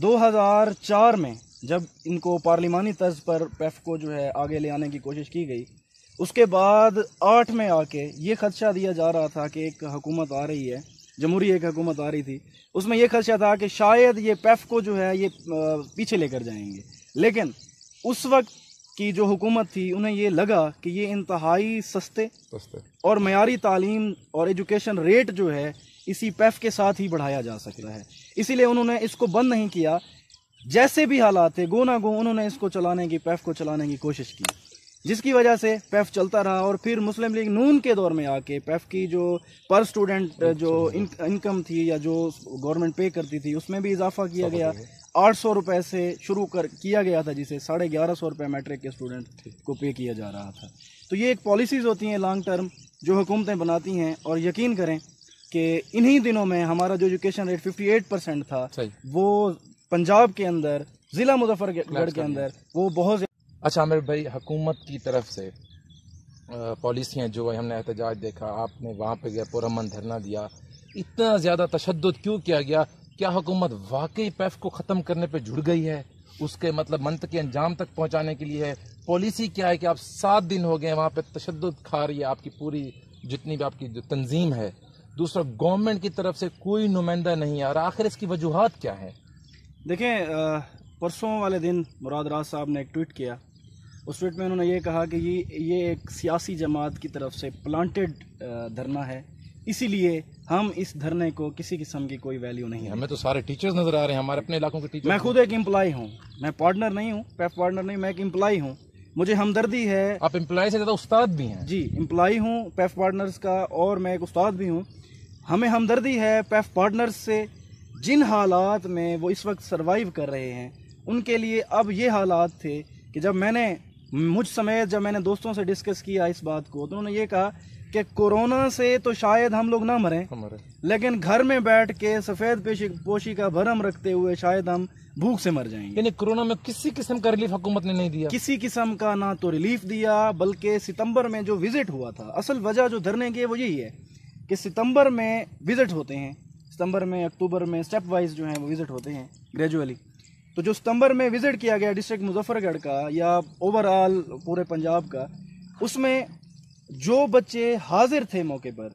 2004 میں جب ان کو پارلیمانی طرز پر پیف کو جو ہے آگے لے آنے کی کوشش کی گئی، اس کے بعد 8 میں آ کے یہ خدشہ دیا جا رہا تھا کہ ایک حکومت آ رہی ہے، جمہوری ایک حکومت آ رہی تھی، اس میں یہ خدشہ تھا کہ شاید یہ پیف کو جو ہے یہ پیچھے لے کر جائیں گے، لیکن اس وقت کی جو حکومت تھی انہیں یہ لگا کہ یہ انتہائی سستے اور معیاری تعلیم اور ایجوکیشن ریٹ جو ہے اسی پیف کے ساتھ ہی بڑھایا جا سکتا ہے، اسی لیے انہوں نے اس کو بند نہیں کیا، جیسے بھی حالات تھے گو نہ گو انہوں نے اس کو چلانے کی، پیف کو چلانے کی کوشش کی، جس کی وجہ سے پیف چلتا رہا، اور پھر مسلم لیگ نون کے دور میں آ کے پیف کی جو پر اسٹوڈنٹ جو انکم تھی یا جو گورنمنٹ پے کرتی تھی اس میں بھی اضافہ کیا گیا، 800 روپے سے شروع کیا گیا تھا، جسے 1150 روپے میٹرک کے اسٹوڈنٹ کو پے کیا جا رہا تھا۔ تو یہ ایک پالیسیز ہوتی ہیں لانگ ٹرم جو حکومتیں بناتی ہیں، اور یقین کریں کہ انہی دنوں میں ہمارا جو ایجوکیشن ریٹ 58% تھا وہ پنجاب کے اندر ضلع مظفر گڑھ کے اندر وہ بہت زیادہ۔ اچھا عامر بھائی، حکومت کی طرف سے پالیسیاں جو ہم نے احتجاج دیکھا، آپ نے وہاں پہ گیا پرامن دھرنا دیا، اتنا زیادہ تشدد کیوں کیا گیا؟ کیا حکومت واقعی پیف کو ختم کرنے پہ جڑ گئی ہے؟ اس کے مطلب منطقی انجام تک پہنچانے کے لیے ہے؟ پالیسی کیا ہے کہ آپ 7 دن ہو گئے وہاں پہ تشدد کھا رہی ہے آپ کی پوری جتنی بھی آپ کی جو تنظیم ہے؟ دوسرا، گورنمنٹ کی طرف سے کوئی نمائندہ نہیں آ رہا، آخر اس کی وجوہات کیا ہیں؟ دیکھیں، پرسوں والے دن مراد راز صاحب نے ایک ٹویٹ کیا، اس ٹویٹ میں انہوں نے یہ کہا کہ یہ ایک سیاسی جماعت کی طرف سے پلانٹڈ دھرنا ہے، اسی لیے ہم اس دھرنے کو کسی قسم کی کوئی ویلیو نہیں ہے۔ ہمیں تو سارے ٹیچرز نظر آ رہے ہیں، ہمارے اپنے علاقوں کے ٹیچر۔ میں خود ایک امپلائی ہوں، میں پارٹنر نہیں ہوں، پیف پارٹنر نہیں، میں ایک امپلائی ہوں، مجھے ہمدردی ہے۔ آپ امپلائی سے زیادہ استاد بھی ہیں؟ جی، امپلائی ہوں پیف پارٹنرز کا، اور میں ایک استاد بھی ہوں۔ ہمیں ہمدردی ہے پیف پارٹنرز سے، جن حالات میں وہ اس وقت سروائیو کر رہے ہیں ان کے لیے اب یہ حالات تھے کہ جب میں نے مجھ سمیت جب میں نے دوستوں سے ڈسکس کیا اس بات کو تو انہوں نے یہ کہا کہ کورونا سے تو شاید ہم لوگ نہ مریں، لیکن گھر میں بیٹھ کے سفید پوشی کا بھرم رکھتے ہوئے شاید ہم بھوک سے مر جائیں گے۔ یعنی کورونا میں کسی قسم کا ریلیف حکومت نے نہیں دیا؟ کسی قسم کا نہ تو ریلیف دیا، بلکہ ستمبر میں جو وزٹ ہوا تھا، اصل وجہ جو دھرنے کی وہ یہی ہے کہ ستمبر میں وزٹ ہوتے ہیں، ستمبر میں اکتوبر میں سٹیپ وائز جو ہیں وہ وزٹ ہوتے ہیں گریجولی، تو جو ستمبر میں وزٹ کیا گیا ڈسٹرکٹ مظفر گڑھ کا یا اوور آل پورے پنجاب کا، اس میں جو بچے حاضر تھے موقع پر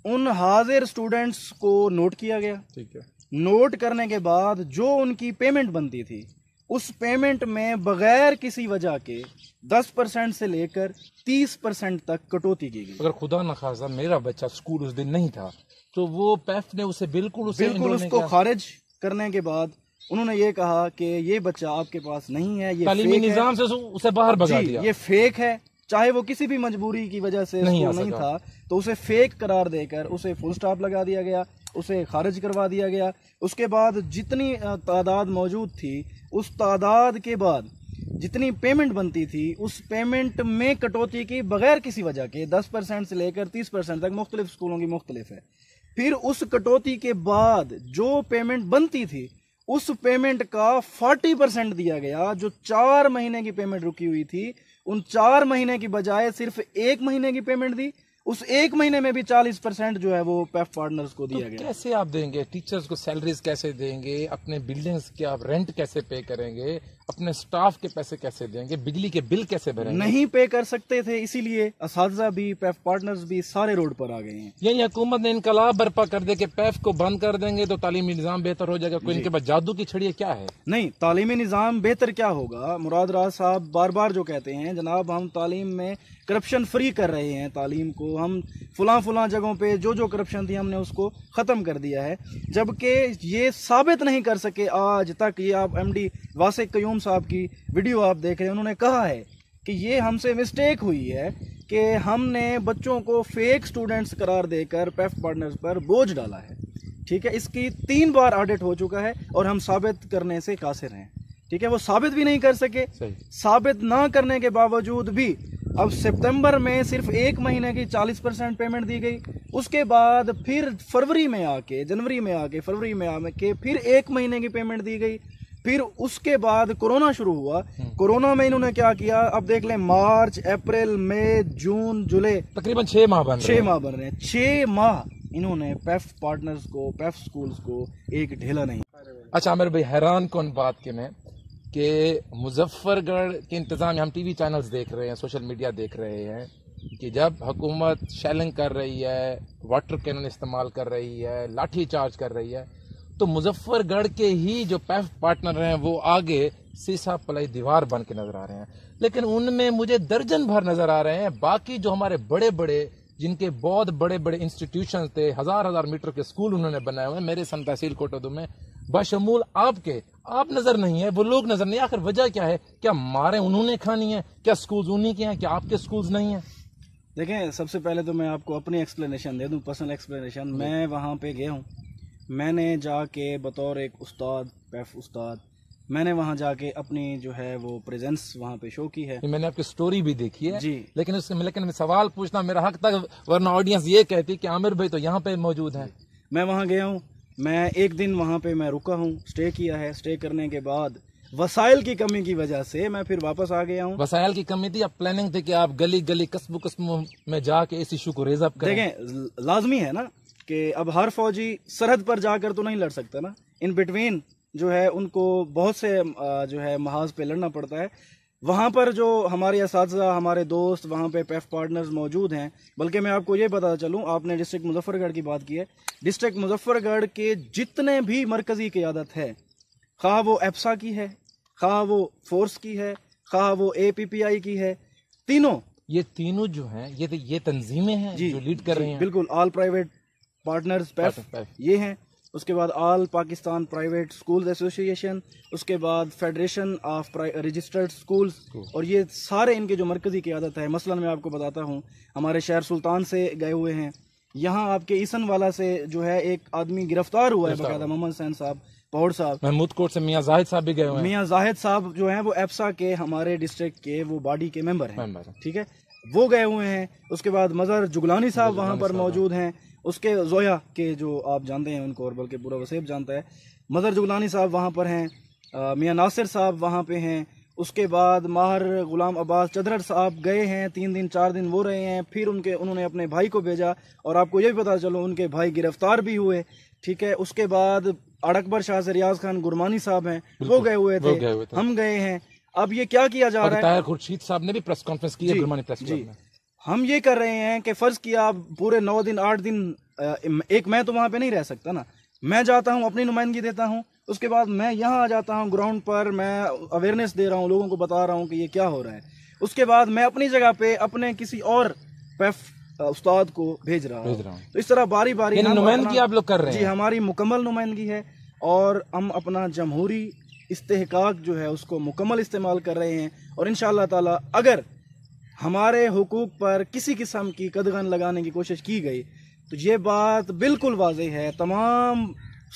ان حاضر سٹوڈنٹس کو نوٹ کیا گیا، ٹھیک ہے، نوٹ کرنے کے بعد جو ان کی پیمنٹ بنتی تھی اس پیمنٹ میں بغیر کسی وجہ کے 10% سے لے کر 30% تک کٹوتی کی گئی۔ اگر خدا نخواستہ میرا بچہ اسکول اس دن نہیں تھا تو وہ پیف نے اسے بالکل اس کو خارج کرنے کے بعد انہوں نے یہ کہا کہ یہ بچہ آپ کے پاس نہیں ہے، یہ تعلیمی نظام سے اسے باہر بھگا دیا، یہ فیک ہے، چاہے وہ کسی بھی مجبوری کی وجہ سے نہیں تھا تو اسے فیک قرار دے کر اسے فل سٹاپ لگا دیا گیا، اسے خارج کروا دیا گیا۔ اس کے بعد جتنی تعداد موجود تھی اس تعداد کے بعد جتنی پیمنٹ بنتی تھی اس پیمنٹ میں کٹوتی کی بغیر کسی وجہ کے 10% سے لے کر 30% تک، مختلف اسکولوں کی مختلف ہے۔ پھر اس کٹوتی کے بعد جو پیمنٹ بنتی تھی اس پیمنٹ کا 40% دیا گیا، جو 4 مہینے کی پیمنٹ رکی ہوئی تھی ان 4 مہینے کی بجائے صرف 1 مہینے کی پیمنٹ دی، اس 1 مہینے میں بھی 40% جو ہے وہ پیف پارٹنرز کو دیا گیا۔ کیسے آپ دیں گے ٹیچرز کو؟ سیلریز کیسے دیں گے؟ اپنے بلڈنگز کے آپ رینٹ کیسے پے کریں گے؟ اپنے سٹاف کے پیسے کیسے دیں گے؟ بجلی کے بل کیسے بھریں گے؟ نہیں پے کر سکتے تھے، اسی لیے اساتذہ بھی پیف پارٹنرز بھی سارے روڈ پر آ گئے ہیں۔ یعنی حکومت نے انقلاب برپا کر دے کہ پیف کو بند کر دیں گے تو تعلیمی نظام بہتر ہو جائے گا؟ کوئی ان کے پاس جادو کی چھڑی ہے کیا ہے؟ نہیں، تعلیمی نظام بہتر کیا ہوگا؟ مراد راز صاحب بار بار جو کہتے ہیں جناب ہم تعلیم میں کرپشن فری کر رہے ہیں، تعلیم کو ہم فلاں جگہوں پہ جو کرپشن تھی ہم نے اس کو ختم کر دیا ہے، جبکہ یہ ثابت نہیں کر سکے آج تک۔ یہ آپ ایم ڈی واسق قیوم صاحب کی ویڈیو آپ دیکھ رہے ہیں، انہوں نے کہا ہے کہ یہ ہم سے مسٹیک ہوئی ہے کہ ہم نے بچوں کو فیک سٹوڈنٹس قرار دے کر پیف پارٹنرز پر بوجھ ڈالا ہے، ٹھیک ہے۔ اس کی 3 بار آڈٹ ہو چکا ہے اور ہم ثابت کرنے سے قاصر ہیں، ٹھیک ہے۔ وہ ثابت بھی نہیں کر سکے، ثابت نہ کرنے کے باوجود بھی اب سپتمبر میں صرف 1 مہینے کی 40% پیمنٹ دی گئی، اس کے بعد پھر فروری میں آ کے پھر 1 مہینے کی پیمنٹ دی گئی، پھر اس کے بعد کورونا شروع ہوا۔ کورونا میں انہوں نے کیا کیا اب دیکھ لیں، مارچ، اپریل، مئی، جون، جولائی، تقریباً 6 ماہ بن رہے ہیں 6 ماہ انہوں نے پیف پارٹنرز کو، پیف سکولز کو ایک ڈھیلا نہیں. اچھا عامر بھائی، حیران کن بات کہ میں کہ مظفر گڑھ کے انتظام، ہم ٹی وی چینلز دیکھ رہے ہیں، سوشل میڈیا دیکھ رہے ہیں کہ جب حکومت شیلنگ کر رہی ہے، واٹر کینن استعمال کر رہی ہے، لاٹھی چارج کر رہی ہے، تو مظفر گڑھ کے ہی جو پیف پارٹنر ہیں وہ آگے سیسا پلائی دیوار بن کے نظر آ رہے ہیں. لیکن ان میں مجھے درجن بھر نظر آ رہے ہیں. باقی جو ہمارے بڑے بڑے، جن کے بہت بڑے بڑے انسٹیٹیوشنز تھے، ہزار میٹر کے اسکول انہوں نے بنائے ہوئے ہیں میرے سن تحصیل کوٹودو میں، بشمول آپ کے، آپ نظر نہیں ہے، وہ لوگ نظر نہیں. آخر وجہ کیا ہے؟ کیا ماریں انہوں نے کھانی ہے؟ کیا سکولز انہی کے ہیں؟ کیا آپ کے سکولز نہیں ہیں؟ دیکھیں، سب سے پہلے تو میں آپ کو اپنی ایکسپلینیشن دے دوں، پرسنل ایکسپلینیشن. میں وہاں پہ گیا ہوں، میں نے جا کے بطور ایک استاد، پیف استاد، میں نے وہاں جا کے اپنی جو ہے وہ پریزنس وہاں پہ شو کی ہے. میں نے آپ کی سٹوری بھی دیکھی ہے جی. لیکن میں سوال پوچھنا میرا حق تھا، ورنہ آڈینس یہ کہتی کہ عامر بھائی تو یہاں پہ موجود ہیں. میں وہاں گیا ہوں، میں ایک دن وہاں پہ میں رکا ہوں، اسٹے کیا ہے. اسٹے کرنے کے بعد وسائل کی کمی کی وجہ سے میں پھر واپس آ گیا ہوں. وسائل کی کمی تھی یا پلاننگ تھی کہ آپ گلی گلی قصبوں میں جا کے اس ایشو کو ریز اپ کریں؟ دیکھیں، لازمی ہے نا کہ اب ہر فوجی سرحد پر جا کر تو نہیں لڑ سکتا نا. ان بٹوین جو ہے ان کو بہت سے جو ہے محاذ پہ لڑنا پڑتا ہے. وہاں پر جو ہمارے اساتذہ، ہمارے دوست وہاں پہ پیف پارٹنرز موجود ہیں. بلکہ میں آپ کو یہ بتا چلوں، آپ نے ڈسٹرکٹ مظفر گڑھ کی بات کی ہے، ڈسٹرکٹ مظفر گڑھ کے جتنے بھی مرکزی قیادت ہے، خواہ وہ ایپسا کی ہے، خواہ وہ فورس کی ہے، خواہ وہ اے پی پی آئی کی ہے، یہ تینوں جو ہیں یہ تنظیمیں ہیں جو لیڈ کر رہی ہیں. بالکل، آل پرائیویٹ پارٹنرز پیف یہ ہیں. اس کے بعد آل پاکستان پرائیویٹ سکولز ایسوسیشن، اس کے بعد فیڈریشن آف رجسٹرڈ سکولز، اور یہ سارے ان کے جو مرکزی قیادت ہے. مثلا میں آپ کو بتاتا ہوں، ہمارے شہر سلطان سے گئے ہوئے ہیں. یہاں آپ کے ایسن والا سے جو ہے ایک آدمی گرفتار ہوا ہے باقاعدہ، محمد حسین صاحب پہوڑ صاحب. محمود کوٹ سے میاں زاہد صاحب بھی گئے ہوئے ہیں. میاں زاہد صاحب جو ہیں وہ ایپسا کے ہمارے ڈسٹرکٹ کے وہ باڈی کے ممبر ہیں. ٹھیک ہے، وہ گئے ہوئے ہیں. اس کے بعد مظہر جگلانی صاحب وہاں پر موجود ہیں. اس کے زویا کے جو آپ جانتے ہیں ان کو، اور بلکہ پورا وسیب جانتا ہے، مظہر جگلانی صاحب وہاں پر ہیں. میاں ناصر صاحب وہاں پہ ہیں. اس کے بعد ماہر غلام عباس چدرڑ صاحب گئے ہیں، 3 دن 4 دن وہ رہے ہیں. پھر انہوں نے اپنے بھائی کو بھیجا، اور آپ کو یہ بھی پتا چلو ان کے بھائی گرفتار بھی ہوئے. ٹھیک ہے. اس کے بعد اکبر شاہ سے ریاض خان گرمانی صاحب ہیں، وہ گئے ہوئے تھے، ہم گئے ہیں. اب یہ کیا کیا جا رہا ہے؟ طاہر خورشید صاحب نے بھی پریس کانفرنس کی ہے گرمانی پریس کلب میں. ہم یہ کر رہے ہیں کہ فرض کیا آپ پورے 9 دن 8 دن، ایک میں تو وہاں پہ نہیں رہ سکتا نا. میں جاتا ہوں، اپنی نمائندگی دیتا ہوں. اس کے بعد میں یہاں آ جاتا ہوں گراؤنڈ پر، میں اویئرنیس دے رہا ہوں، لوگوں کو بتا رہا ہوں کہ یہ کیا ہو رہا ہے. اس کے بعد میں اپنی جگہ پہ اپنے کسی اور پیف استاد کو بھیج رہا ہوں. تو اس طرح باری باری نمائندگی آپ لوگ کر رہے ہیں. جی، ہماری مکمل نمائندگی ہے، اور ہم اپنا جمہوری استحقاق جو ہے اس کو مکمل استعمال کر رہے ہیں. اور انشاءاللہ تعالی اگر ہمارے حقوق پر کسی قسم کی قدغن لگانے کی کوشش کی گئی تو یہ بات بالکل واضح ہے، تمام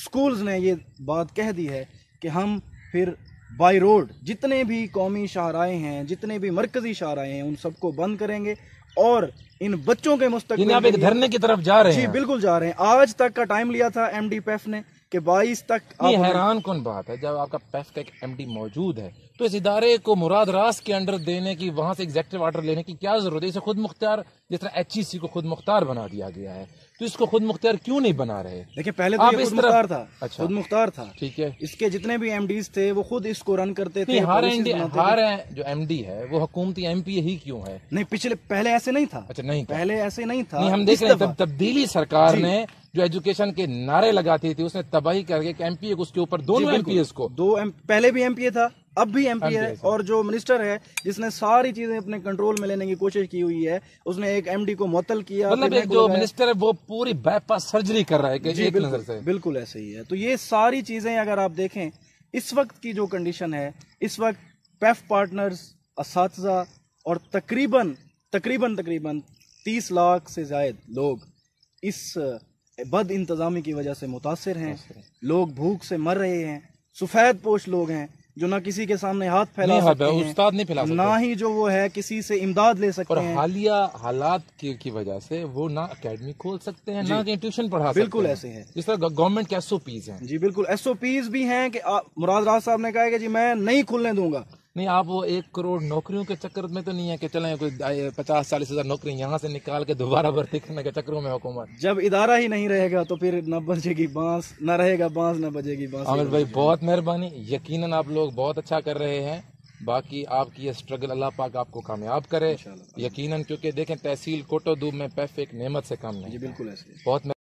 سکولز نے یہ بات کہہ دی ہے کہ ہم پھر بائی روڈ جتنے بھی قومی شاہراہیں ہیں، جتنے بھی مرکزی شاہراہیں ہیں، ان سب کو بند کریں گے. اور ان بچوں کے مستقبل آپ ایک دھرنے کی طرف جا رہے ہیں. جی بالکل جا رہے ہیں. آج تک کا ٹائم لیا تھا ایم ڈی پیف نے کہ 22 تک. یہ حیران کن بات ہے، جب آپ کا پیف کا ایک ایم ڈی موجود ہے تو اس ادارے کو مراد راس کے انڈر دینے کی، وہاں سے ایگزیکٹو آرڈر لینے کی کیا ضرورت ہے؟ اسے خود مختار، جس طرح ایچ ای سی کو خود مختار بنا دیا گیا ہے، تو اس کو خود مختار کیوں نہیں بنا رہے؟ دیکھیں، پہلے تو یہ خود مختار تھا. اچھا، خود مختار تھا. ٹھیک ہے. اس کے جتنے بھی ایم ڈیز تھے وہ خود اس کو رن کرتے تھے. ہر جو ایم ڈی ہے وہ حکومتی ایم پی ہی کیوں ہے؟ نہیں، پہلے ایسے نہیں تھا. اچھا، نہیں، پہلے ایسے نہیں تھا. ہم دیکھ رہے ہیں تبدیلی سرکار نے جو ایجوکیشن کے نعرے لگاتی تھی، اس نے تباہی کر کے ایم پی اے اس کے اوپر دونوں ایم پی ایس کو، پہلے بھی ایم پی اے تھا، اب بھی ایم پی ہے. اور جو منسٹر ہے جس نے ساری چیزیں اپنے کنٹرول میں لینے کی کوشش کی ہوئی ہے، اس نے ایک ایم ڈی کو معطل کیا. مطلب ایک جو منسٹر ہے وہ پوری بائی پاس سرجری کر رہا ہے کہ ایک نظر سے. بالکل ایسے ہی ہے. تو یہ ساری چیزیں اگر آپ دیکھیں، اس وقت کی جو کنڈیشن ہے، اس وقت پیف پارٹنرز، اساتذہ اور تقریباً 30 لاکھ سے زائد لوگ اس بد انتظامی کی وجہ سے متاثر ہیں. لوگ بھوک سے مر رہے ہیں. سفید پوش لوگ ہیں جو نہ کسی کے سامنے ہاتھ پھیلا سکتے ہیں، استاد نہیں پھیلا سکتے، نہ ہی جو وہ ہے کسی سے امداد لے سکتے ہیں. اور حالیہ حالات کی وجہ سے وہ نہ اکیڈمی کھول سکتے ہیں، نہ کہیں ٹیوشن پڑھا سکتے ہیں. بالکل ایسے ہے. جس طرح گورنمنٹ کے ایس او پیز ہیں. جی بالکل، ایس او پیز بھی ہیں کہ مراد راز صاحب نے کہا ہے کہ جی میں نہیں کھلنے دوں گا. نہیں آپ وہ 1 کروڑ نوکریوں کے چکر میں تو نہیں ہے کہ چلیں کوئی 50-40 ہزار نوکری یہاں سے نکال کے دوبارہ بھرتی کرنے کے چکروں میں حکومت. جب ادارہ ہی نہیں رہے گا تو پھر نہ بجے گی بانس، نہ رہے گا بانس نہ بجے گی بانس. عامر بھائی بہت مہربانی، یقیناً آپ لوگ بہت اچھا کر رہے ہیں. باقی آپ کی یہ اسٹرگل اللہ پاک آپ کو کامیاب کرے یقیناً، کیونکہ دیکھیں تحصیل کوٹو دوب میں پیف ایک نعمت سے کم نہیں. جی بالکل ایسے. بہت